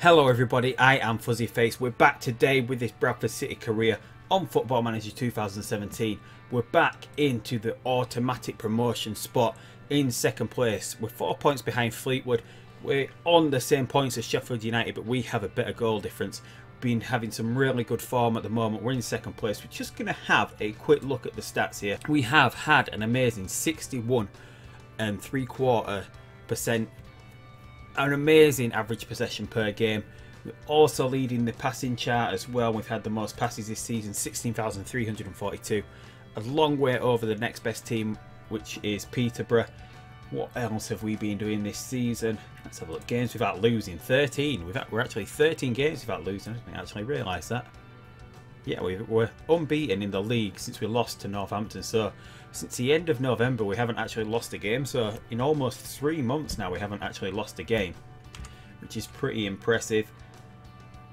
Hello everybody, I am Fuzzy Face. We're back today with this Bradford City career on Football Manager 2017. We're back into the automatic promotion spot in second place. We're 4 points behind Fleetwood. We're on the same points as Sheffield United, but we have a better goal difference. We've been having some really good form at the moment. We're in second place. We're just going to have a quick look at the stats here. We have had an amazing 61.75%. An amazing average possession per game. We're also leading the passing chart as well. We've had the most passes this season, 16,342. A long way over the next best team, which is Peterborough. What else have we been doing this season? Let's have a look. Games without losing, 13. We're actually 13 games without losing. I didn't actually realise that. Yeah, we're unbeaten in the league since we lost to Northampton. So since the end of November, we haven't actually lost a game. So in almost 3 months now, we haven't actually lost a game, which is pretty impressive.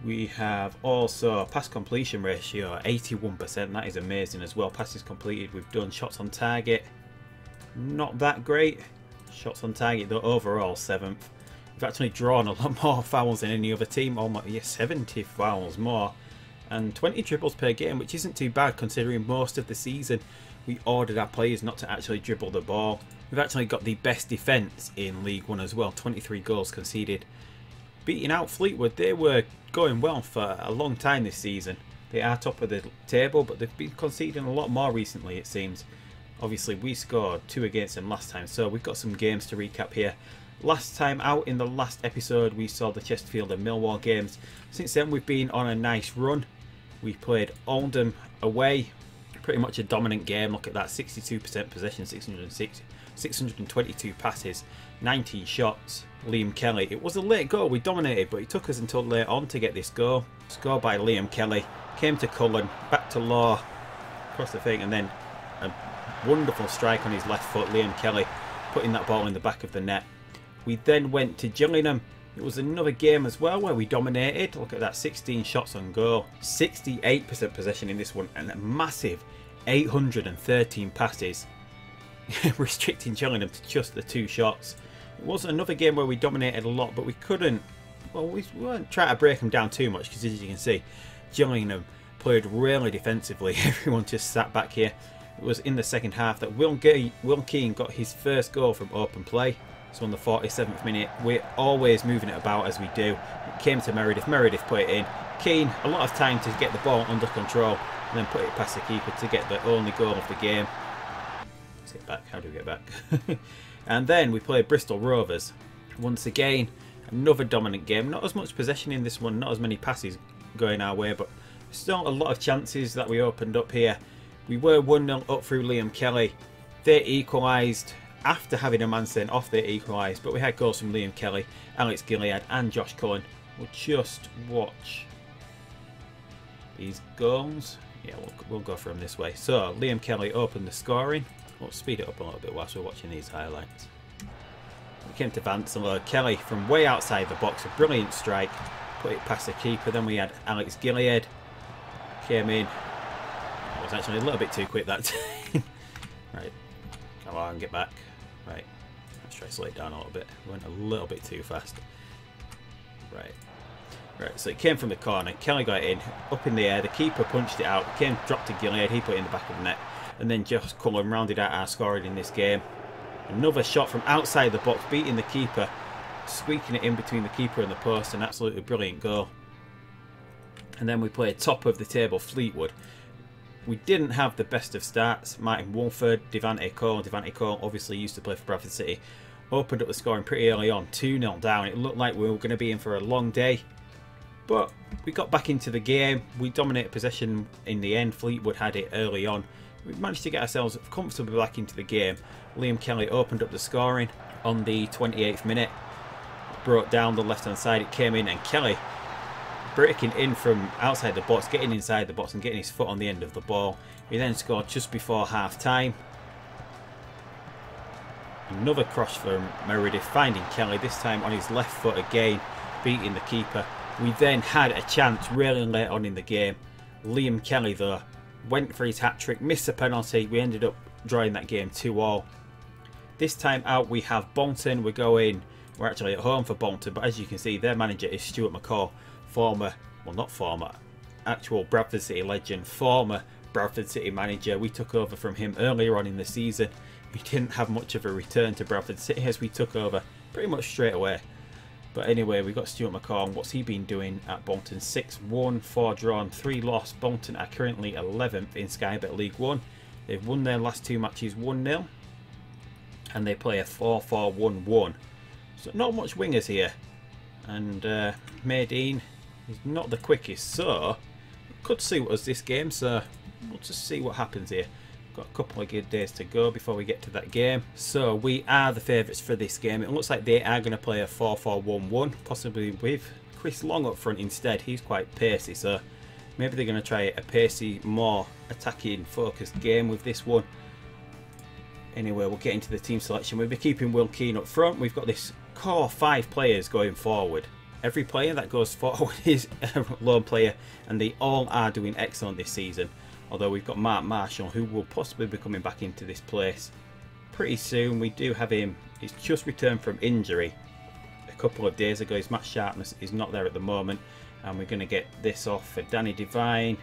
We have also pass completion ratio 81%. That is amazing as well. Passes completed. We've done shots on target. Not that great. Shots on target though, overall 7th. We've actually drawn a lot more fouls than any other team. Almost, yeah, 70 fouls more. And 20 dribbles per game, which isn't too bad considering most of the season we ordered our players not to actually dribble the ball. We've actually got the best defence in League One as well, 23 goals conceded. Beating out Fleetwood, they were going well for a long time this season. They are top of the table, but they've been conceding a lot more recently, it seems. Obviously, we scored 2 against them last time, so we've got some games to recap here. Last time out in the last episode, we saw the Chesterfield and Millwall games. Since then, we've been on a nice run. We played Oldham away, pretty much a dominant game. Look at that, 62% possession, 622 passes, 19 shots. Liam Kelly, it was a late goal, we dominated, but it took us until late on to get this goal. Scored by Liam Kelly, came to Cullen, back to Law, across the thing, and then a wonderful strike on his left foot, Liam Kelly putting that ball in the back of the net. We then went to Gillingham. It was another game as well where we dominated. Look at that, 16 shots on goal, 68% possession in this one, and a massive 813 passes, restricting Gillingham to just the 2 shots. It was another game where we dominated a lot, but we couldn't, well, we weren't trying to break them down too much, because as you can see, Gillingham played really defensively. Everyone just sat back here. It was in the second half that Will Keane got his first goal from open play. So on the 47th minute, we're always moving it about as we do. It came to Meredith, Meredith put it in. Keane, a lot of time to get the ball under control, and then put it past the keeper to get the only goal of the game. Let's get back, how do we get back? And then we played Bristol Rovers. Once again, another dominant game. Not as much possession in this one, not as many passes going our way, but still a lot of chances that we opened up here. We were 1-0 up through Liam Kelly. They equalised. After having a man sent off, they equalised, but we had goals from Liam Kelly, Alex Gilead and Josh Cullen. We'll just watch these goals. Yeah, we'll go from this way. So, Liam Kelly opened the scoring. We'll speed it up a little bit whilst we're watching these highlights. We came to Vansalo. Kelly from way outside the box, a brilliant strike. Put it past the keeper. Then we had Alex Gilead. Came in. It was actually a little bit too quick that time. Right. Come on, get back. Right, let's try to slow it down a little bit. Went a little bit too fast. Right, so it came from the corner. Kelly got it in, up in the air. The keeper punched it out. It came, dropped to Gilead. He put it in the back of the net, and then Josh Cullen rounded out our scoring in this game. Another shot from outside the box, beating the keeper, squeaking it in between the keeper and the post. An absolutely brilliant goal. And then we played top of the table Fleetwood. We didn't have the best of starts. Martin Wolford, Devante Cole obviously used to play for Bradford City, opened up the scoring pretty early on, 2-0 down. It looked like we were going to be in for a long day, but we got back into the game. We dominated possession in the end. Fleetwood had it early on. We managed to get ourselves comfortably back into the game. Liam Kelly opened up the scoring on the 28th minute, broke down the left hand side. It came in, and Kelly breaking in from outside the box, getting inside the box and getting his foot on the end of the ball. He then scored just before half time. Another cross from Meredith, finding Kelly, this time on his left foot again, beating the keeper. We then had a chance really late on in the game. Liam Kelly though went for his hat-trick, missed a penalty. We ended up drawing that game 2-2. This time out we have Bolton. We're going We're actually at home for Bolton, but as you can see, their manager is Stuart McCall, former, well not former, actual Bradford City legend, former Bradford City manager. We took over from him earlier on in the season. We didn't have much of a return to Bradford City as we took over pretty much straight away. But anyway, we got Stuart McCall. What's he been doing at Bolton? 6-1, 4 drawn, 3 lost. Bolton are currently 11th in Sky Bet League 1. They've won their last 2 matches 1-0. And they play a 4-4-1-1. So not much wingers here. And Maydeen is not the quickest. So it could suit us this game. So we'll just see what happens here. Got a couple of good days to go before we get to that game. So we are the favourites for this game. It looks like they are going to play a 4-4-1-1, possibly with Chris Long up front instead. He's quite pacey, so maybe they're going to try a pacey, more attacking focused game with this one. Anyway, we'll get into the team selection. We'll be keeping Will Keane up front. We've got this core 5 players going forward. Every player that goes forward is a lone player, and they all are doing excellent this season. Although we've got Mark Marshall, who will possibly be coming back into this place pretty soon. We do have him. He's just returned from injury a couple of days ago. His match sharpness is not there at the moment. And we're going to get this off for Danny Devine.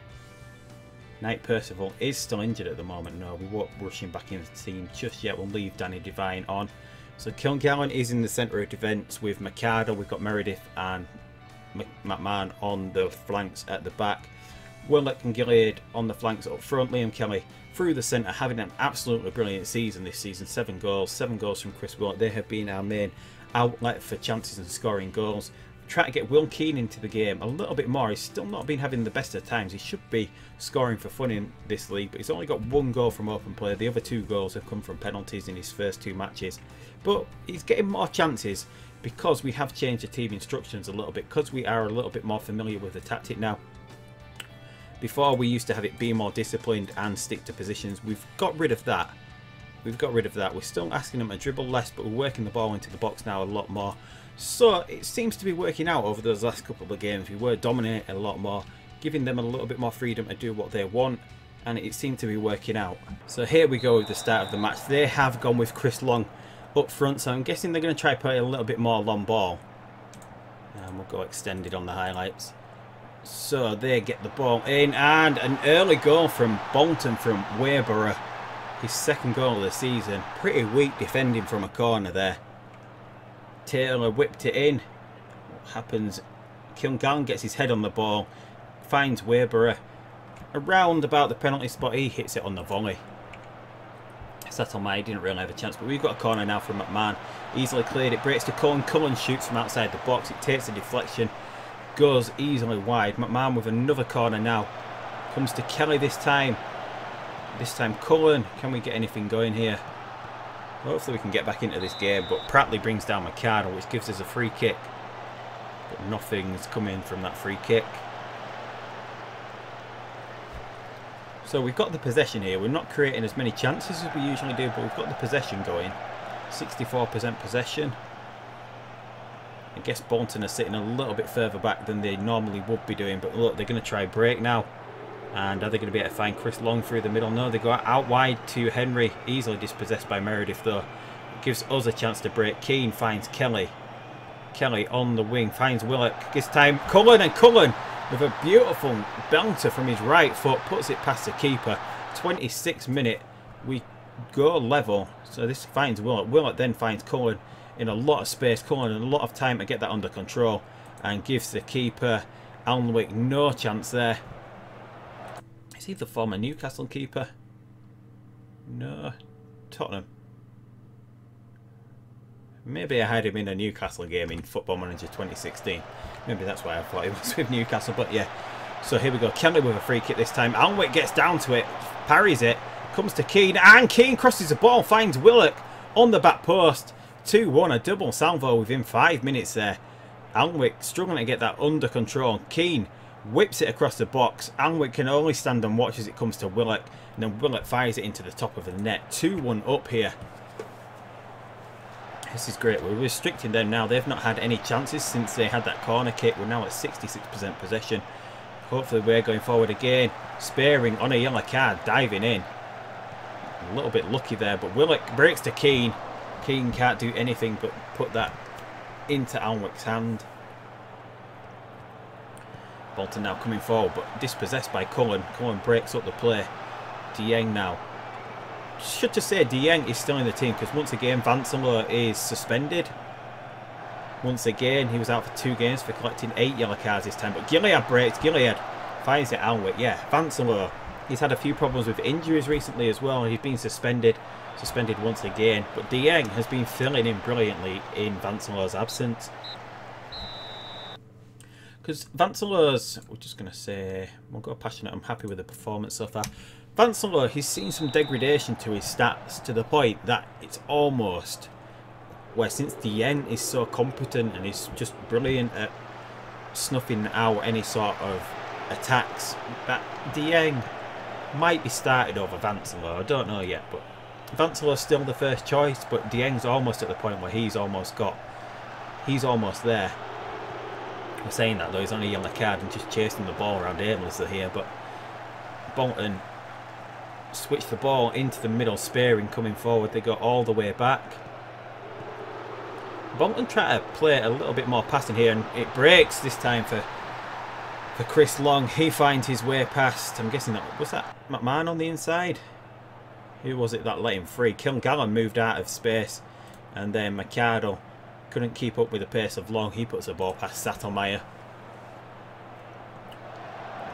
Knight Percival is still injured at the moment. No, we won't rush him back into the team just yet. We'll leave Danny Devine on. So Kilgallen is in the centre of defence with Mercado. We've got Meredith and McMahon on the flanks at the back. Willock and Gillard on the flanks up front. Liam Kelly through the centre, having an absolutely brilliant season this season. 7 goals from Chris Willock. They have been our main outlet for chances and scoring goals. Try to get Will Keane into the game a little bit more. He's still not been having the best of times. He should be scoring for fun in this league, but he's only got 1 goal from open play. The other 2 goals have come from penalties in his first 2 matches. But he's getting more chances because we have changed the team instructions a little bit, because we are a little bit more familiar with the tactic now. Before, we used to have it be more disciplined and stick to positions. We've got rid of that. We're still asking them to dribble less, but we're working the ball into the box now a lot more. So it seems to be working out over those last couple of games. We were dominating a lot more, giving them a little bit more freedom to do what they want, and it seemed to be working out. So here we go with the start of the match. They have gone with Chris Long up front, so I'm guessing they're going to try to play a little bit more long ball. And we'll go extended on the highlights. So they get the ball in, and an early goal from Bolton from Weyborough. His 2nd goal of the season. Pretty weak defending from a corner there. Taylor whipped it in. What happens? Kilgallen gets his head on the ball. Finds Weyborough around about the penalty spot. He hits it on the volley. Settlemai didn't really have a chance, but we've got a corner now from McMahon. Easily cleared it. Breaks to Cullen. Cullen shoots from outside the box. It takes a deflection. Goes easily wide. McMahon with another corner now. Comes to Kelly this time. This time Cullen. Can we get anything going here? Hopefully we can get back into this game. But Pratley brings down Mercado, which gives us a free kick. But nothing's coming from that free kick. So we've got the possession here. We're not creating as many chances as we usually do, but we've got the possession going. 64% possession. I guess Bolton are sitting a little bit further back than they normally would be doing, but look, they're going to try break now. And are they going to be able to find Chris Long through the middle? No, they go out wide to Henry, easily dispossessed by Meredith though. It gives us a chance to break. Keane finds Kelly. Kelly on the wing, finds Willock. This time Cullen, and Cullen with a beautiful bouncer from his right foot puts it past the keeper. 26th minute, we go level. So this finds Willock. Willock then finds Cullen in a lot of space. Cullen and a lot of time to get that under control, and gives the keeper Alnwick no chance there. Is he the former Newcastle keeper? No, Tottenham. Maybe I had him in a Newcastle game in Football Manager 2016. Maybe that's why I thought he was with Newcastle, but yeah. So here we go. Kelly with a free kick this time. Alnwick gets down to it, parries it, comes to Keane, and Keane crosses the ball, finds Willock on the back post. 2-1, a double salvo within 5 minutes there. Alnwick struggling to get that under control. Keane whips it across the box. Alnwick can only stand and watch as it comes to Willock, and then Willock fires it into the top of the net. 2-1 up here. This is great. We're restricting them now. They've not had any chances since they had that corner kick. We're now at 66% possession. Hopefully we're going forward again. Sparing on a yellow card, diving in. A little bit lucky there, but Willock breaks to Keane. Keane can't do anything but put that into Alnwick's hand. Bolton now coming forward, but dispossessed by Cullen. Cullen breaks up the play. Dieng now. Should just say Dieng is still in the team because once again Vancelow is suspended. Once again he was out for 2 games for collecting 8 yellow cards this time. But Gilead breaks. Gilead finds it Alnwick. Yeah, Vancelow. He's had a few problems with injuries recently as well. He's been suspended once again. But Dieng has been filling in brilliantly in Vancelow's absence. Because Vancelow's, we're just going to say, we'll go passionate. I'm happy with the performance so far. Vancelow, he's seen some degradation to his stats to the point that it's almost where since Dieng is so competent and he's just brilliant at snuffing out any sort of attacks, that Dieng might be started over Vancelow. I don't know yet, but Vancelow's still the first choice, but Dieng's almost at the point where he's almost there. We're saying that though, he's on a yellow card and just chasing the ball around aimlessly here, but Bolton switch the ball into the middle, Spearing coming forward. They go all the way back. Bolton try to play a little bit more passing here, and it breaks this time for Chris Long. He finds his way past. I'm guessing that was that McMahon on the inside. Who was it that let him free? Kilgallen moved out of space, and then McArdle couldn't keep up with the pace of Long. He puts the ball past Sattelmeyer.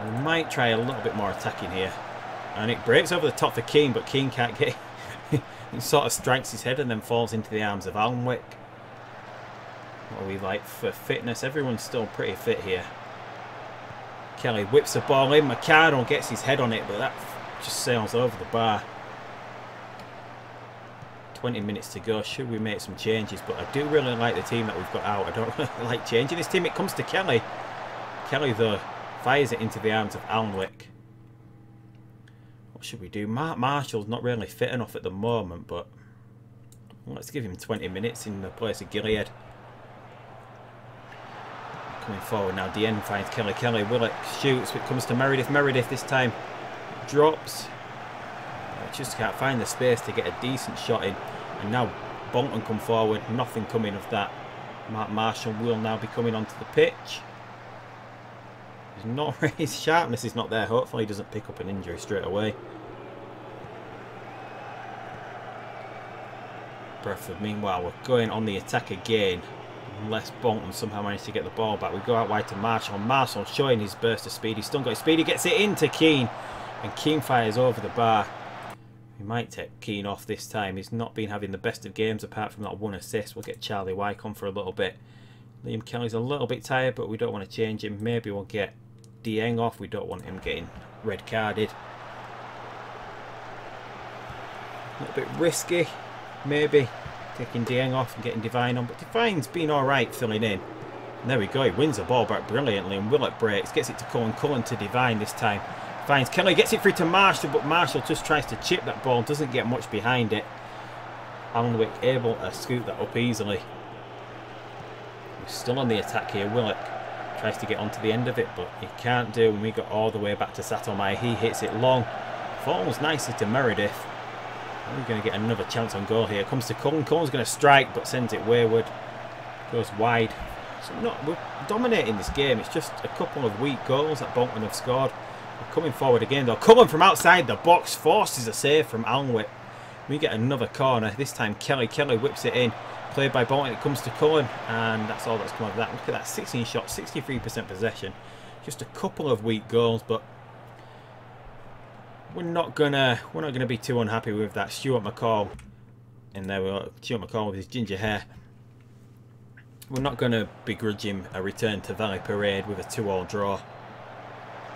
We might try a little bit more attacking here. And it breaks over the top for Keane, but Keane can't get it. He sort of strikes his head and then falls into the arms of Alnwick. What are we like for fitness? Everyone's still pretty fit here. Kelly whips the ball in. McArdle gets his head on it, but that just sails over the bar. 20 minutes to go. Should we make some changes? But I do really like the team that we've got out. I don't really like changing this team. It comes to Kelly. Kelly, though, fires it into the arms of Alnwick. What should we do? Mark Marshall's not really fit enough at the moment, but let's give him 20 minutes in the place of Gilead. Coming forward now, Dieng finds Kelly. Kelly, Willock shoots. It comes to Meredith. Meredith this time drops. Just can't find the space to get a decent shot in. And now Bolton come forward. Nothing coming of that. Mark Marshall will now be coming onto the pitch. His sharpness is not there. Hopefully he doesn't pick up an injury straight away. Bradford, meanwhile, we're going on the attack again. Unless Bolton somehow managed to get the ball back. We go out wide to Marshall. Marshall showing his burst of speed. He's still got his speed. He gets it into Keane. And Keane fires over the bar. He might take Keane off this time. He's not been having the best of games apart from that 1 assist. We'll get Charlie Wycombe for a little bit. Liam Kelly's a little bit tired, but we don't want to change him. Maybe we'll get Dieng off. We don't want him getting red carded. A little bit risky, maybe, taking Dieng off and getting Divine on. But Divine's been alright filling in. And there we go. He wins the ball back brilliantly. And Willock breaks. Gets it to Cullen. Cullen to Divine this time. Finds Kelly. Gets it free to Marshall. But Marshall just tries to chip that ball. Doesn't get much behind it. Alnwick able to scoop that up easily. We're still on the attack here. Willock tries to get onto the end of it, but he can't do. And we got all the way back to Sattelmeyer. He hits it long. Falls nicely to Meredith. We're going to get another chance on goal here. Comes to Cullen. Cullen's going to strike, but sends it wayward. Goes wide. So we're dominating this game. It's just a couple of weak goals that Bolton have scored. We're coming forward again, though. Cullen from outside the box forces a save from Alnwick. We get another corner. This time Kelly. Kelly whips it in. Played by Bolton. It comes to Cullen, and that's all that's come out of that. Look at that. 16 shots, 63% possession. Just a couple of weak goals, but we're not gonna be too unhappy with that. Stuart McCall in there. Stuart McCall with his ginger hair. We're not gonna begrudge him a return to Valley Parade with a 2-2 draw.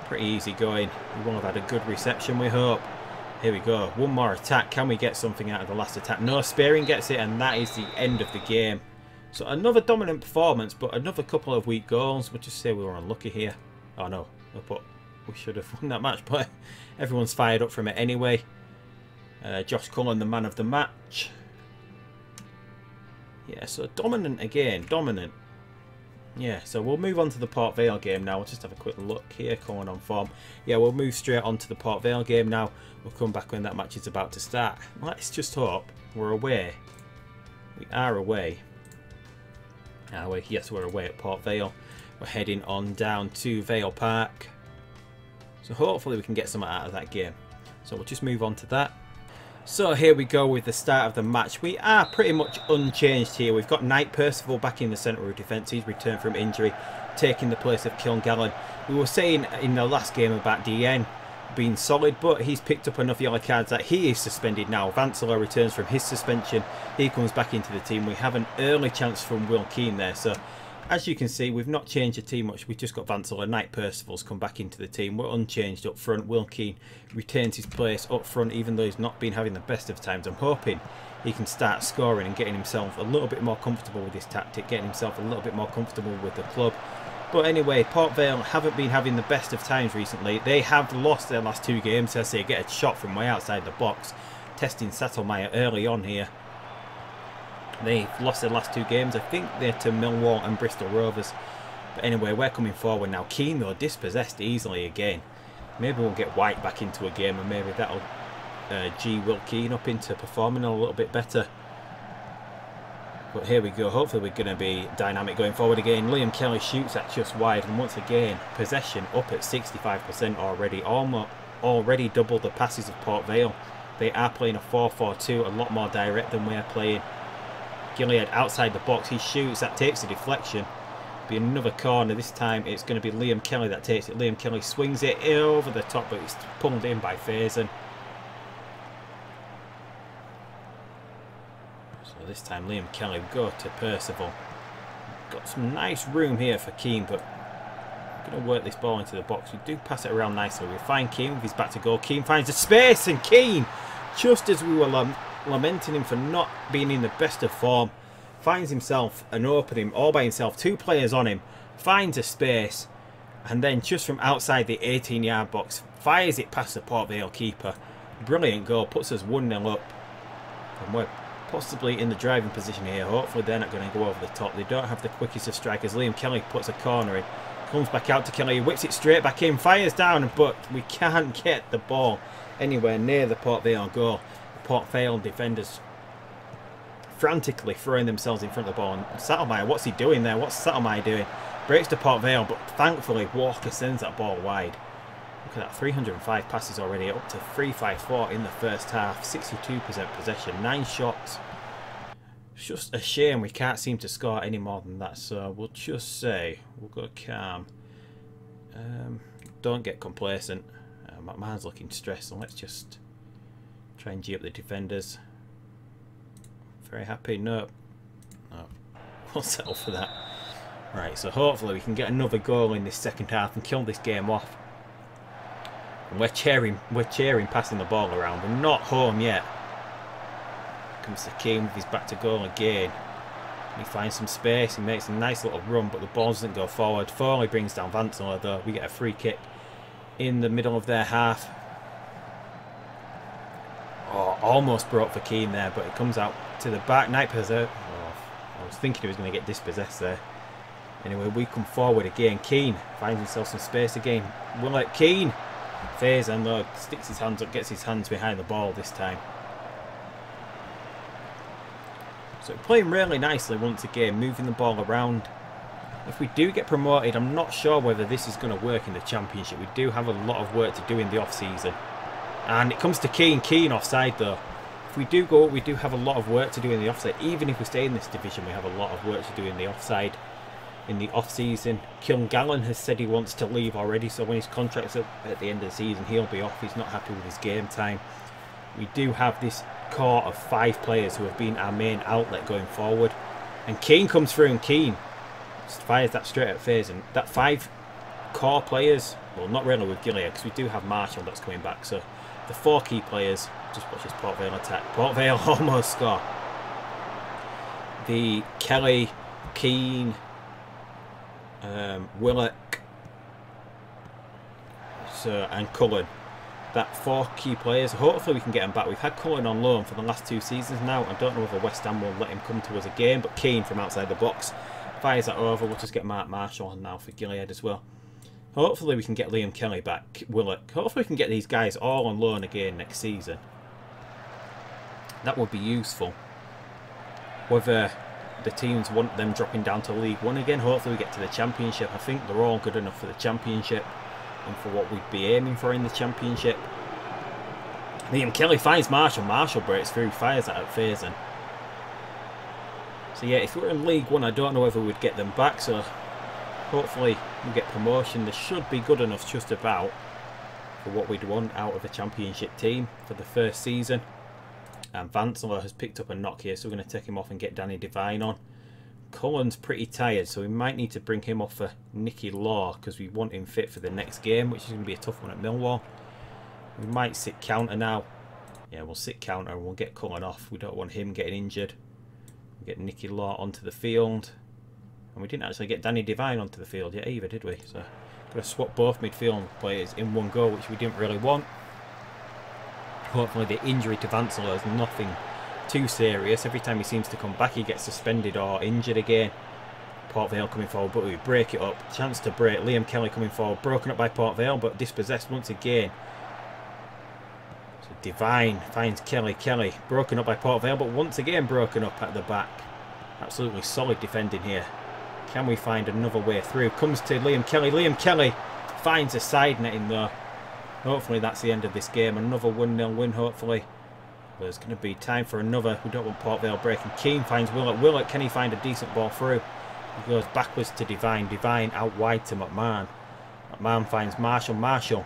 Pretty easy going. We will have had a good reception, we hope. Here we go. One more attack. Can we get something out of the last attack? No, Spearing gets it, and that is the end of the game. So another dominant performance, but another couple of weak goals. We'll just say we were unlucky here. Oh no, but we should have won that match, but everyone's fired up from it anyway. Josh Cullen, the man of the match. Yeah, so dominant again. Dominant. Yeah, so we'll move on to the Port Vale game now. We'll just have a quick look here, Cullen on form. Yeah, we'll move straight on to the Port Vale game now. We'll come back when that match is about to start. Let's just hope we're away. We are away Yes, we're away at Port Vale. We're heading on down to Vale Park. So hopefully we can get something out of that game. So we'll just move on to that. So here we go with the start of the match. We are pretty much unchanged here. We've got Knight Percival back in the centre of defence. He's returned from injury, taking the place of Kilgallen. We were saying in the last game about DN being solid, but he's picked up enough yellow cards that he is suspended now. Vansala returns from his suspension. He comes back into the team. We have an early chance from Will Keane there. So as you can see, we've not changed the team much. We've just got Vansala. Knight Percival's come back into the team. We're unchanged up front. Will Keane retains his place up front, even though he's not been having the best of times. I'm hoping he can start scoring and getting himself a little bit more comfortable with his tactic, getting himself a little bit more comfortable with the club. But anyway, Port Vale haven't been having the best of times recently. They have lost their last 2 games. As they get a shot from way outside the box, testing Sattelmeyer early on here. They've lost their last 2 games. I think they're to Millwall and Bristol Rovers. But anyway, we're coming forward now. Keane, though, dispossessed easily again. Maybe we'll get White back into a game, and maybe that'll G Will Keane up into performing a little bit better. But here we go. Hopefully we're going to be dynamic going forward again. Liam Kelly shoots at just wide, and once again, possession up at 65% already. Already double the passes of Port Vale. They are playing a 4-4-2, a lot more direct than we're playing. Gilead outside the box. He shoots. That takes a deflection. Be another corner. This time it's going to be Liam Kelly that takes it. Liam Kelly swings it over the top, but it's pulled in by Faison. So this time Liam Kelly go to Percival. Got some nice room here for Keane, but we're going to work this ball into the box. We do pass it around nicely. We find Keane with his back to goal. Keane finds a space, and Keane, just as we were lamenting him for not being in the best of form, finds himself an opening all by himself. 2 players on him, finds a space, and then just from outside the 18-yard box fires it past the Port Vale keeper. Brilliant goal, puts us 1-0 up, and we're possibly in the driving position here. Hopefully they're not going to go over the top. They don't have the quickest of strikers. Liam Kelly puts a corner in, comes back out to Kelly, whips it straight back in, fires down, but we can't get the ball anywhere near the Port Vale goal. Port Vale defenders frantically throwing themselves in front of the ball. And Sattelmeyer, what's he doing there? What's Sattelmeyer doing? Breaks to Port Vale, but thankfully Walker sends that ball wide. Look at that, 305 passes already, up to 354 in the first half. 62% possession, 9 shots. It's just a shame we can't seem to score any more than that. So we'll just say, we'll go calm. Don't get complacent. McMahon's looking stressed, and let's just try and G up the defenders. Very happy. No. We'll settle for that. Right, so hopefully we can get another goal in this second half and kill this game off. And we're cheering passing the ball around. We're not home yet. Comes to Keane with his back to goal again. He finds some space. He makes a nice little run, but the ball doesn't go forward. Foley brings down Vansala, though. We get a free kick in the middle of their half. Oh, almost brought for Keane there, but it comes out to the back. Knight Percival. Oh, I was thinking he was going to get dispossessed there. Anyway, we come forward again. Keane finds himself some space again. Willett, Keane. Faison, though, sticks his hands up, gets his hands behind the ball this time. So we're playing really nicely once again, moving the ball around. If we do get promoted, I'm not sure whether this is going to work in the Championship. We do have a lot of work to do in the off-season. And it comes to Keane. Keane offside, though. If we do go up, we do have a lot of work to do in the offside. Even if we stay in this division, we have a lot of work to do in the offside. In the off-season, Kilgallen has said he wants to leave already, so when his contract's up at the end of the season, he'll be off. He's not happy with his game time. We do have this core of 5 players who have been our main outlet going forward. And Keane comes through, and Keane fires that straight at Faison. That 5 core players, well, not really with Gilead, because we do have Marshall that's coming back, so the 4 key players. Just watch this Port Vale attack. Port Vale almost score. The Kelly, Keane, Willock, and Cullen. That 4 key players. Hopefully we can get them back. We've had Cullen on loan for the last 2 seasons now. I don't know whether West Ham will let him come to us again, but Keane from outside the box fires that over. We'll just get Mark Marshall on now for Gilead as well. Hopefully we can get Liam Kelly back, Willock. Hopefully we can get these guys all on loan again next season. That would be useful. Whether the teams want them dropping down to League One again. Hopefully we get to the Championship. I think they're all good enough for the Championship and for what we'd be aiming for in the Championship. Liam Kelly finds Marshall. Marshall breaks through, fires that at Faison. So yeah, if we were in League One, I don't know whether we'd get them back. So hopefully we get promotion. They should be good enough just about for what we'd want out of a Championship team for the first season. And Vansler has picked up a knock here, so we're going to take him off and get Danny Devine on. Cullen's pretty tired, so we might need to bring him off for Nicky Law because we want him fit for the next game, which is going to be a tough one at Millwall. We might sit counter now. Yeah, we'll sit counter and we'll get Cullen off. We don't want him getting injured. We'll get Nicky Law onto the field. And we didn't actually get Danny Devine onto the field yet either, did we? So, got to swap both midfield players in one go, which we didn't really want. Hopefully the injury to Vansler is nothing too serious. Every time he seems to come back, he gets suspended or injured again. Port Vale coming forward, but we break it up. Chance to break. Liam Kelly coming forward. Broken up by Port Vale, but dispossessed once again. So Devine finds Kelly. Kelly broken up by Port Vale, but once again broken up at the back. Absolutely solid defending here. Can we find another way through? Comes to Liam Kelly. Liam Kelly finds a side netting though. Hopefully that's the end of this game. Another 1-0 win, hopefully. There's going to be time for another. We don't want Port Vale breaking. Keane finds Willett. Willett, can he find a decent ball through? He goes backwards to Devine. Devine out wide to McMahon. McMahon finds Marshall. Marshall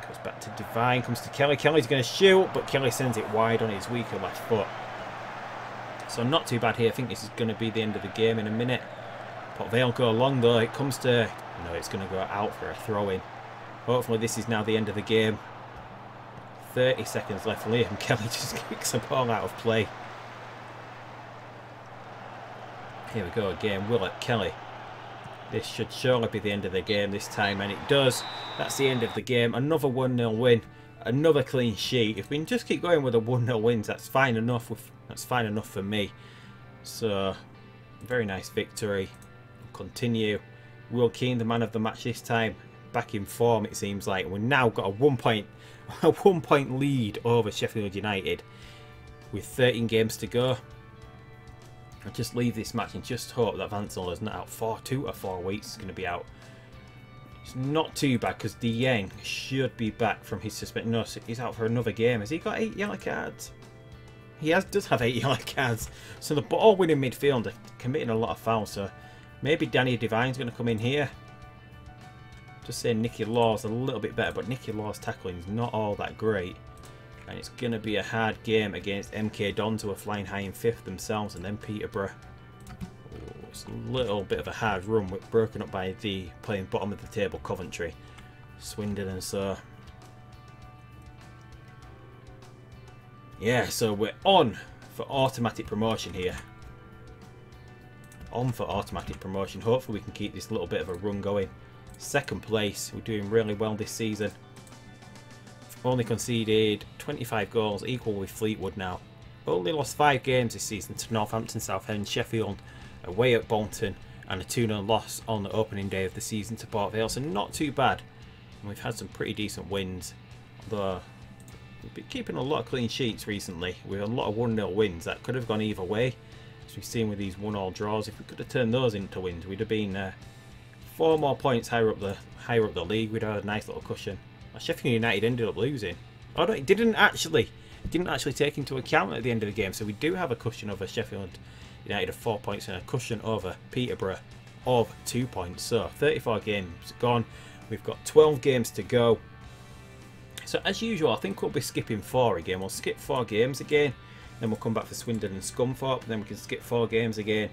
goes back to Devine. Comes to Kelly. Kelly's going to shoot, but Kelly sends it wide on his weaker left foot. So not too bad here. I think this is going to be the end of the game in a minute. Port Vale go long though. It comes to... No, it's going to go out for a throw-in. Hopefully this is now the end of the game. 30 seconds left. Liam Kelly just kicks the ball out of play. Here we go again. Willett, Kelly. This should surely be the end of the game this time, and it does. That's the end of the game. Another 1-0 win. Another clean sheet. If we can just keep going with the 1-0 wins, that's fine enough. That's fine enough for me. So, very nice victory. We'll continue. Will Keane, the man of the match this time. Back in form, it seems like. We've now got a 1 point lead over Sheffield United with 13 games to go. I'll just leave this match and just hope that Vansel is not out for 2 or 4 weeks. It's going to be out. It's not too bad because Dieng should be back from his suspension. No, he's out for another game. Has he got 8 yellow cards? He does have 8 yellow cards. So the ball winning midfield are committing a lot of fouls. So maybe Danny Devine's going to come in here. Just saying Nicky Law's a little bit better, but Nicky Law's tackling is not all that great. And it's going to be a hard game against MK Dons, who are flying high in 5th themselves, and then Peterborough. Ooh, it's a little bit of a hard run, with broken up by the playing bottom of the table Coventry, Swindon, and so. Yeah, so we're on for automatic promotion here. On for automatic promotion. Hopefully we can keep this little bit of a run going. 2nd place. We're doing really well this season. Only conceded 25 goals, equal with Fleetwood now. Only lost 5 games this season to Northampton, Southend, Sheffield, away at Bolton, and a 2-0 loss on the opening day of the season to Port Vale. So not too bad. And we've had some pretty decent wins. Although we've been keeping a lot of clean sheets recently with a lot of 1-0 wins that could have gone either way. As we've seen with these 1-all draws, if we could have turned those into wins, we'd have been 4 more points higher up the league. We'd have had a nice little cushion. Sheffield United ended up losing. Oh no, it didn't actually take into account at the end of the game. So we do have a cushion over Sheffield United of 4 points and a cushion over Peterborough of 2 points. So 34 games gone. We've got 12 games to go. So as usual, I think we'll be skipping 4 again. We'll skip 4 games again. Then we'll come back for Swindon and Scunthorpe. Then we can skip 4 games again.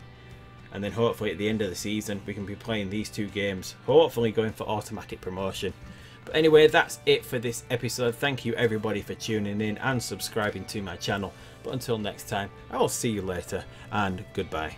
And then hopefully at the end of the season, we can be playing these 2 games. Hopefully going for automatic promotion. But anyway, that's it for this episode. Thank you everybody for tuning in and subscribing to my channel. But until next time, I will see you later and goodbye.